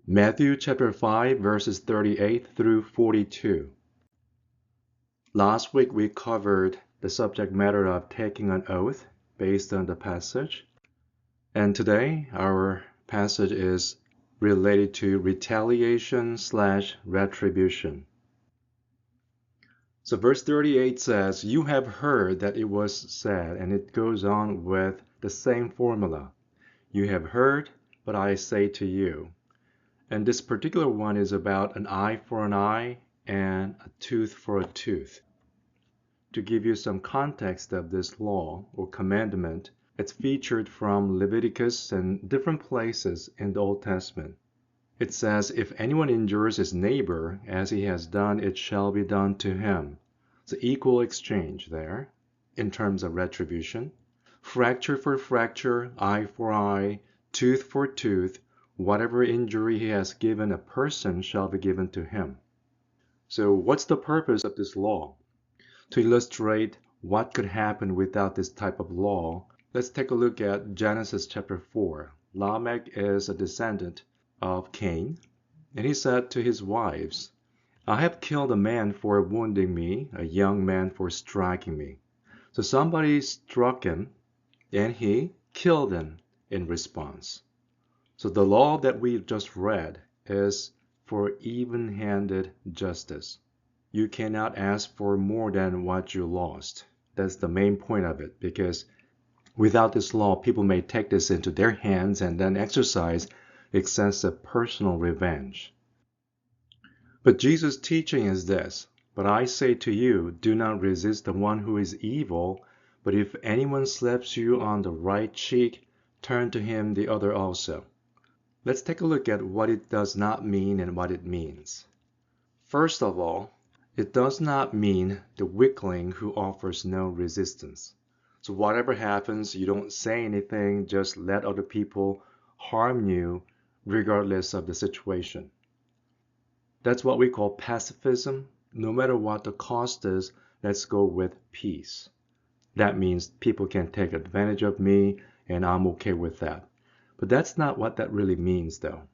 Matthew chapter 5 verses 38 through 42. Last week we covered the subject matter of taking an oath based on the passage. And today our passage is related to retaliation/retribution. So verse 38 says, "You have heard that it was said," and it goes on with the same formula. "You have heard, but I say to you." And this particular one is about an eye for an eye and a tooth for a tooth. To give you some context of this law or commandment, it's featured from Leviticus and different places in the Old Testament. It says, "If anyone injures his neighbor, as he has done, it shall be done to him." It's an equal exchange there in terms of retribution. Fracture for fracture, eye for eye, tooth for tooth. Whatever injury he has given a person shall be given to him. So what's the purpose of this law? To illustrate what could happen without this type of law, let's take a look at Genesis chapter 4. Lamech is a descendant of Cain, and he said to his wives, "I have killed a man for wounding me, a young man for striking me." So somebody struck him, and he killed him in response. So the law that we just read is for even-handed justice. You cannot ask for more than what you lost. That's the main point of it, because without this law, people may take this into their hands and then exercise excessive personal revenge. But Jesus' teaching is this, "But I say to you, do not resist the one who is evil, but if anyone slaps you on the right cheek, turn to him the other also." Let's take a look at what it does not mean and what it means. First of all, it does not mean the weakling who offers no resistance. So whatever happens, you don't say anything, just let other people harm you regardless of the situation. That's what we call pacifism. No matter what the cost is, let's go with peace. That means people can take advantage of me, and I'm okay with that. But that's not what that really means, though.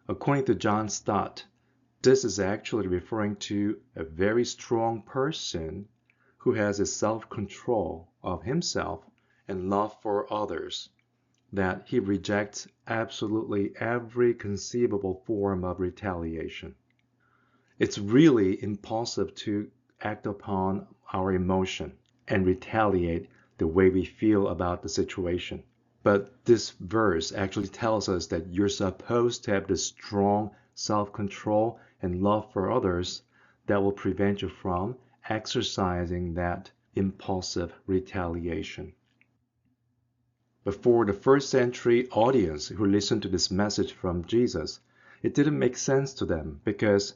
According to John Stott, this is actually referring to a very strong person who has a self-control of himself and love for others, that he rejects absolutely every conceivable form of retaliation. It's really impulsive to act upon our emotion and retaliate the way we feel about the situation. But this verse actually tells us that you're supposed to have this strong self-control and love for others that will prevent you from exercising that impulsive retaliation. But for the first century audience who listened to this message from Jesus, it didn't make sense to them because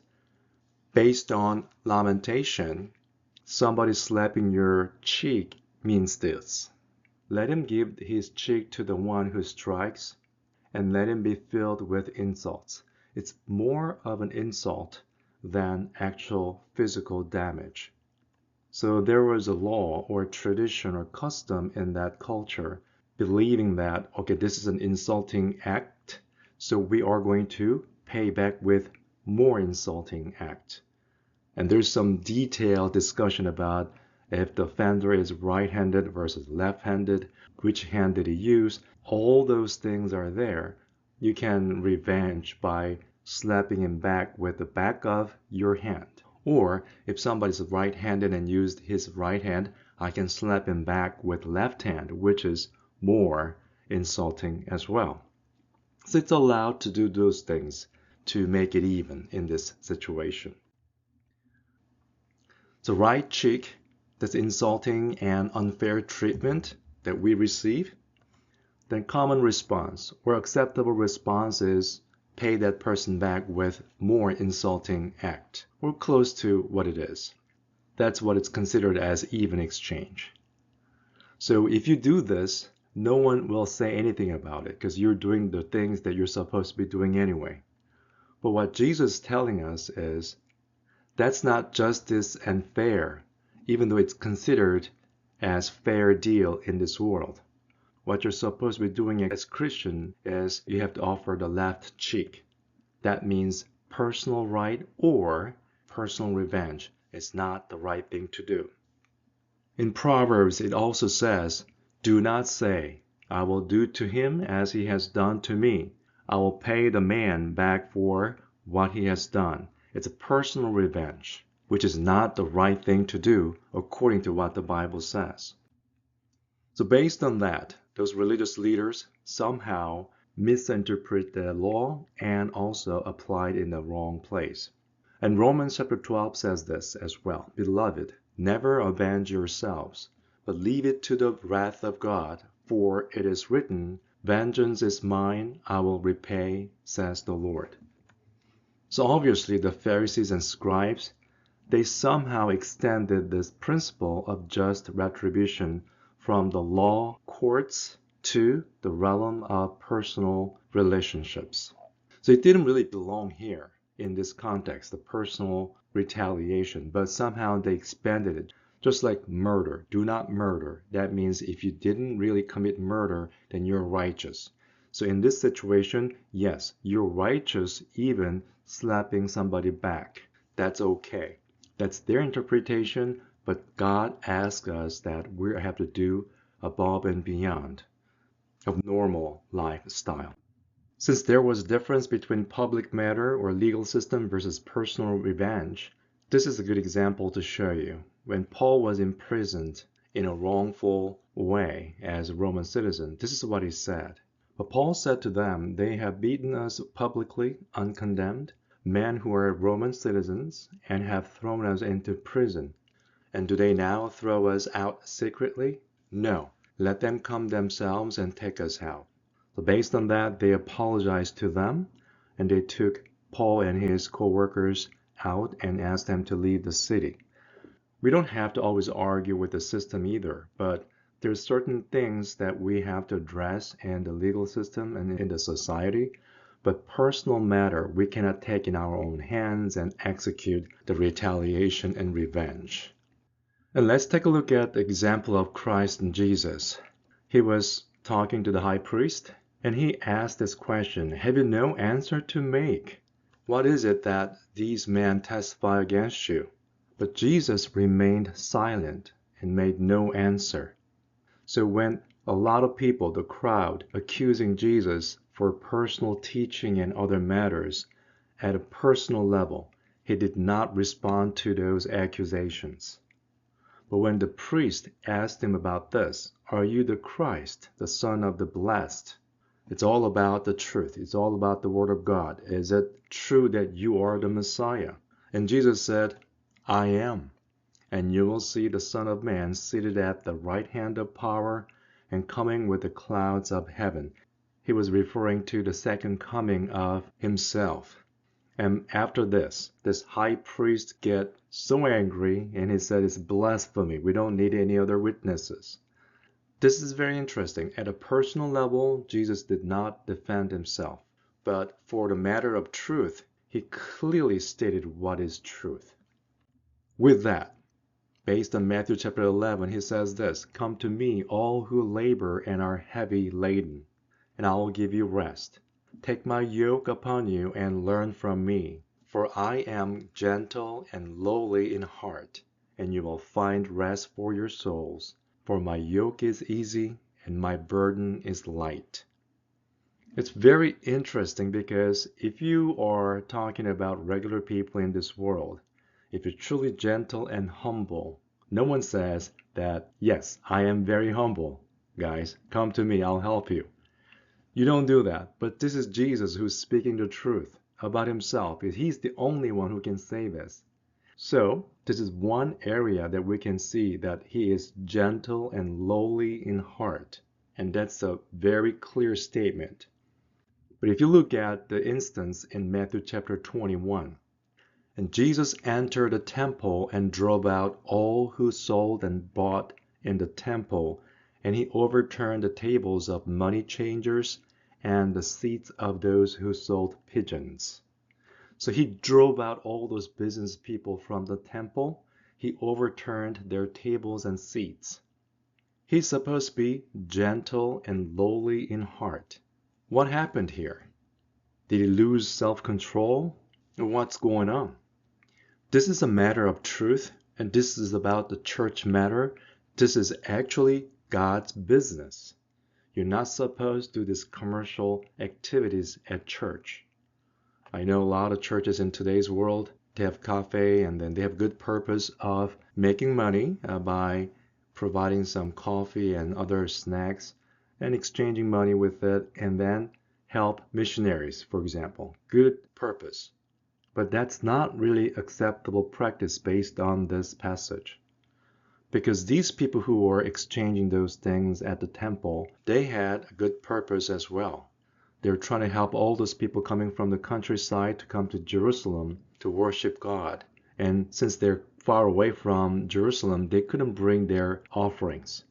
based on lamentation, somebody slapping your cheek means this: let him give his cheek to the one who strikes, and let him be filled with insults. It's more of an insult than actual physical damage. So there was a law or tradition or custom in that culture, believing that, okay, this is an insulting act, so we are going to pay back with more insulting act. And there's some detailed discussion about if the offender is right-handed versus left-handed, which hand did he use? All those things are there. You can revenge by slapping him back with the back of your hand. Or if somebody's right-handed and used his right hand, I can slap him back with left hand, which is more insulting as well. So it's allowed to do those things to make it even in this situation. The right cheek, that's insulting and unfair treatment that we receive. Then common response or acceptable response is pay that person back with more insulting act or close to what it is. That's what it's considered as even exchange. So if you do this, no one will say anything about it because you're doing the things that you're supposed to be doing anyway. But what Jesus is telling us is that's not justice and fair, even though it's considered as fair deal in this world. What you're supposed to be doing as Christian is you have to offer the left cheek. that means personal right or personal revenge is not the right thing to do. In Proverbs, it also says, "Do not say, 'I will do to him as he has done to me. I will pay the man back for what he has done.'" It's a personal revenge, which is not the right thing to do according to what the Bible says. So based on that, those religious leaders somehow misinterpret the law and also applied in the wrong place. And Romans chapter 12 says this as well, "Beloved, never avenge yourselves, but leave it to the wrath of God, for it is written, 'Vengeance is mine, I will repay, says the Lord.'" So obviously the Pharisees and scribes, they somehow extended this principle of just retribution from the law courts to the realm of personal relationships. So it didn't really belong here in this context, the personal retaliation, but somehow they expanded it. Just like murder, do not murder. That means if you didn't really commit murder, then you're righteous. So in this situation, yes, you're righteous even slapping somebody back. That's okay. That's their interpretation, but God asks us that we have to do above and beyond of normal lifestyle. Since there was a difference between public matter or legal system versus personal revenge, this is a good example to show you. When Paul was imprisoned in a wrongful way as a Roman citizen, this is what he said. But Paul said to them, "They have beaten us publicly, uncondemned, men who are Roman citizens, and have thrown us into prison. And do they now throw us out secretly? No, let them come themselves and take us out." So based on that, they apologized to them, and they took Paul and his co-workers out and asked them to leave the city. We don't have to always argue with the system either, but there's certain things that we have to address in the legal system and in the society. But personal matter, we cannot take in our own hands and execute the retaliation and revenge. And let's take a look at the example of Christ and Jesus. He was talking to the high priest, and he asked this question, "Have you no answer to make? What is it that these men testify against you?" But Jesus remained silent and made no answer. So when a lot of people, the crowd, accusing Jesus for personal teaching and other matters, at a personal level, he did not respond to those accusations. But when the priest asked him about this, "Are you the Christ, the Son of the Blessed?" It's all about the truth. It's all about the Word of God. Is it true that you are the Messiah? And Jesus said, "I am. And you will see the Son of Man seated at the right hand of power and coming with the clouds of heaven." He was referring to the second coming of himself. And after this high priest get so angry and he said it's blasphemy. We don't need any other witnesses. This is very interesting. At a personal level, Jesus did not defend himself. But for the matter of truth, he clearly stated what is truth. With that, based on Matthew chapter 11, he says this, "Come to me, all who labor and are heavy laden, and I will give you rest. Take my yoke upon you and learn from me, for I am gentle and lowly in heart, and you will find rest for your souls. For my yoke is easy and my burden is light." It's very interesting because if you are talking about regular people in this world, if you're truly gentle and humble, no one says that, "Yes, I am very humble. Guys, come to me, I'll help you." You don't do that. But this is Jesus who's speaking the truth about himself. He's the only one who can say this. So this is one area that we can see that he is gentle and lowly in heart. And that's a very clear statement. But if you look at the instance in Matthew chapter 21, "And Jesus entered the temple and drove out all who sold and bought in the temple, and he overturned the tables of money changers and the seats of those who sold pigeons." So he drove out all those business people from the temple. He overturned their tables and seats. He's supposed to be gentle and lowly in heart. What happened here? Did he lose self-control? What's going on? This is a matter of truth, and this is about the church matter. This is actually God's business. You're not supposed to do these commercial activities at church. I know a lot of churches in today's world, they have cafe and then they have good purpose of making money by providing some coffee and other snacks and exchanging money with it and then help missionaries, for example. Good purpose. But that's not really acceptable practice based on this passage. Because these people who were exchanging those things at the temple, they had a good purpose as well. They were trying to help all those people coming from the countryside to come to Jerusalem to worship God. And since they're far away from Jerusalem, they couldn't bring their offerings.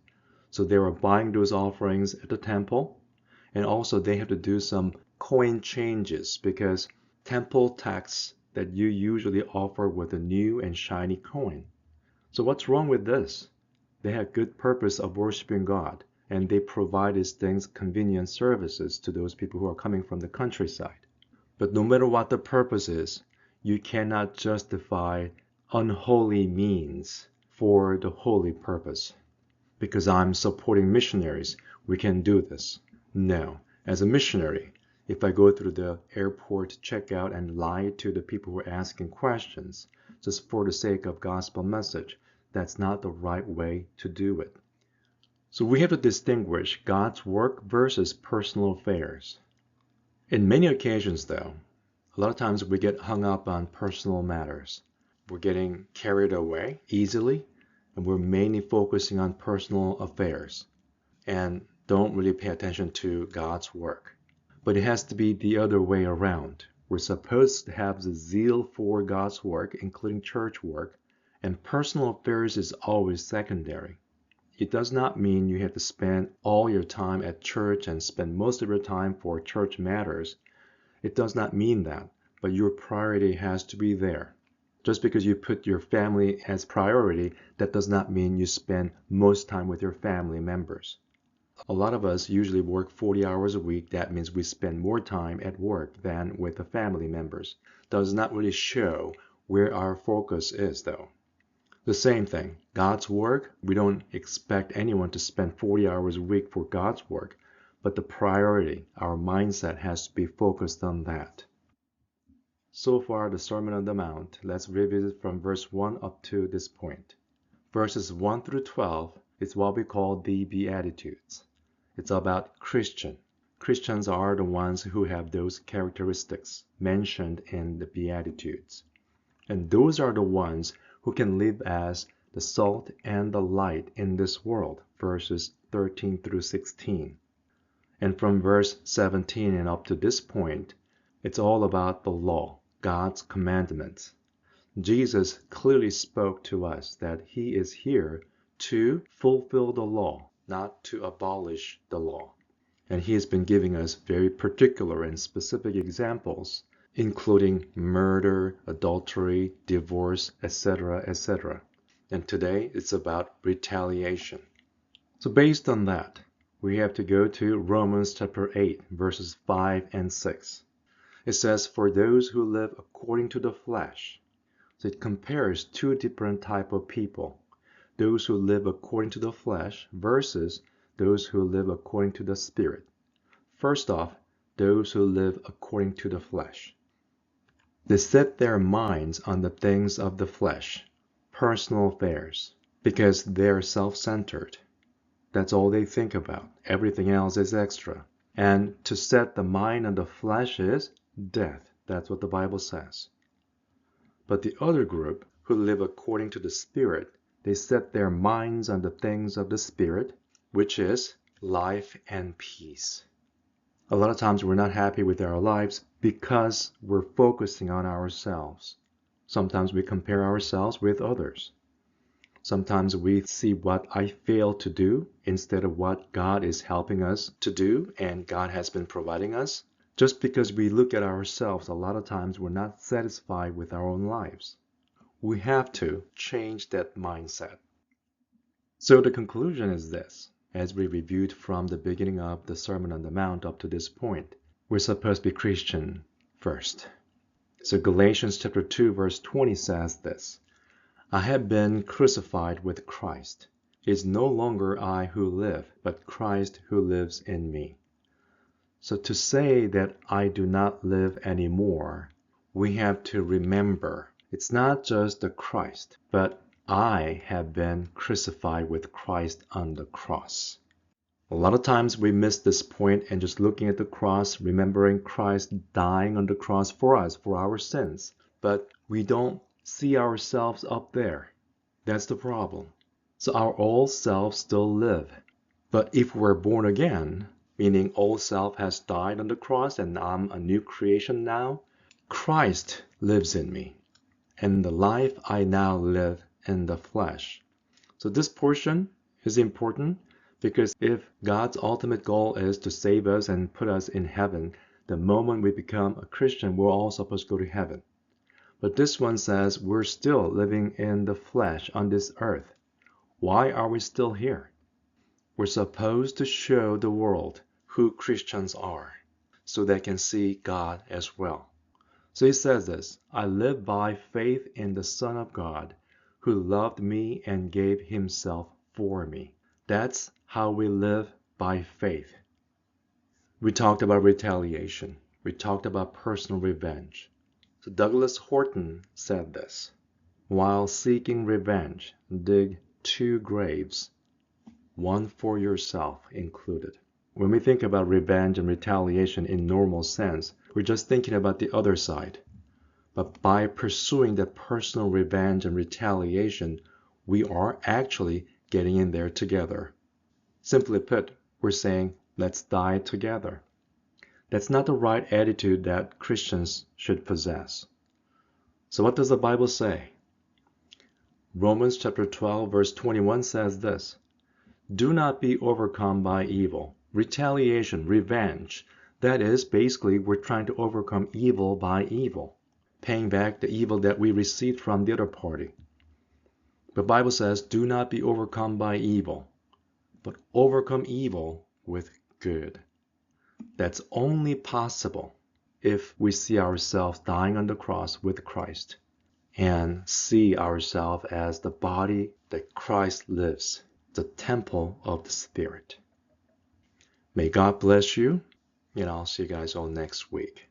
So they were buying those offerings at the temple. And also they have to do some coin changes because temple tax that you usually offer with a new and shiny coin. So what's wrong with this? They had good purpose of worshiping God, and they provide these things, convenient services to those people who are coming from the countryside. But no matter what the purpose is, you cannot justify unholy means for the holy purpose. Because I'm supporting missionaries, we can do this. No. As a missionary, if I go through the airport checkout and lie to the people who are asking questions just for the sake of gospel message, that's not the right way to do it. So we have to distinguish God's work versus personal affairs. In many occasions, though, a lot of times we get hung up on personal matters. We're getting carried away easily, and we're mainly focusing on personal affairs and don't really pay attention to God's work. But it has to be the other way around. We're supposed to have the zeal for God's work, including church work, and personal affairs is always secondary. It does not mean you have to spend all your time at church and spend most of your time for church matters. It does not mean that, but your priority has to be there. Just because you put your family as priority, that does not mean you spend most time with your family members. A lot of us usually work 40 hours a week. That means we spend more time at work than with the family members. Does not really show where our focus is, though. The same thing, God's work, we don't expect anyone to spend 40 hours a week for God's work, but the priority, our mindset has to be focused on that. So far, the Sermon on the Mount, let's revisit from verse 1 up to this point. Verses 1 through 12 is what we call the Beatitudes. It's about Christian. Christians are the ones who have those characteristics mentioned in the Beatitudes. And those are the ones who can live as the salt and the light in this world, verses 13 through 16. And from verse 17 and up to this point, it's all about the law, God's commandments. Jesus clearly spoke to us that he is here to fulfill the law, not to abolish the law. And he has been giving us very particular and specific examples, including murder, adultery, divorce, etc., etc. And today it's about retaliation. So based on that, we have to go to Romans chapter 8, verses 5 and 6. It says, "For those who live according to the flesh," so it compares two different types of people. Those who live according to the flesh versus those who live according to the Spirit. First off, those who live according to the flesh. They set their minds on the things of the flesh, personal affairs, because they're self-centered. That's all they think about. Everything else is extra. And to set the mind on the flesh is death. That's what the Bible says. But the other group, who live according to the Spirit, they set their minds on the things of the Spirit, which is life and peace. A lot of times we're not happy with our lives because we're focusing on ourselves. Sometimes we compare ourselves with others. Sometimes we see what I fail to do instead of what God is helping us to do and God has been providing us. Just because we look at ourselves, a lot of times we're not satisfied with our own lives. We have to change that mindset. So the conclusion is this, as we reviewed from the beginning of the Sermon on the Mount up to this point. we're supposed to be Christian first. So Galatians chapter 2 verse 20 says this, I have been crucified with Christ. It is no longer I who live, but Christ who lives in me. So to say that I do not live anymore, we have to remember it's not just the Christ, but I have been crucified with Christ on the cross. A lot of times we miss this point and just looking at the cross, remembering Christ dying on the cross for us, for our sins. But we don't see ourselves up there. That's the problem. So our old self still live. But if we're born again, meaning old self has died on the cross and I'm a new creation now, Christ lives in me. And the life I now live in the flesh. So this portion is important because if God's ultimate goal is to save us and put us in heaven, the moment we become a Christian, we're all supposed to go to heaven. But this one says we're still living in the flesh on this earth. Why are we still here? We're supposed to show the world who Christians are so they can see God as well. So he says this, I live by faith in the Son of God who loved me and gave himself for me. That's how we live by faith. We talked about retaliation. We talked about personal revenge. So Douglas Horton said this, while seeking revenge, dig 2 graves, one for yourself included. When we think about revenge and retaliation in normal sense, we're just thinking about the other side. But by pursuing that personal revenge and retaliation, we are actually getting in there together. Simply put, we're saying, let's die together. That's not the right attitude that Christians should possess. So what does the Bible say? Romans chapter 12 verse 21 says this, do not be overcome by evil. Retaliation, revenge, that is basically we're trying to overcome evil by evil, paying back the evil that we received from the other party. The Bible says, do not be overcome by evil, but overcome evil with good. That's only possible if we see ourselves dying on the cross with Christ and see ourselves as the body that Christ lives, the temple of the Spirit. May God bless you, and I'll see you guys all next week.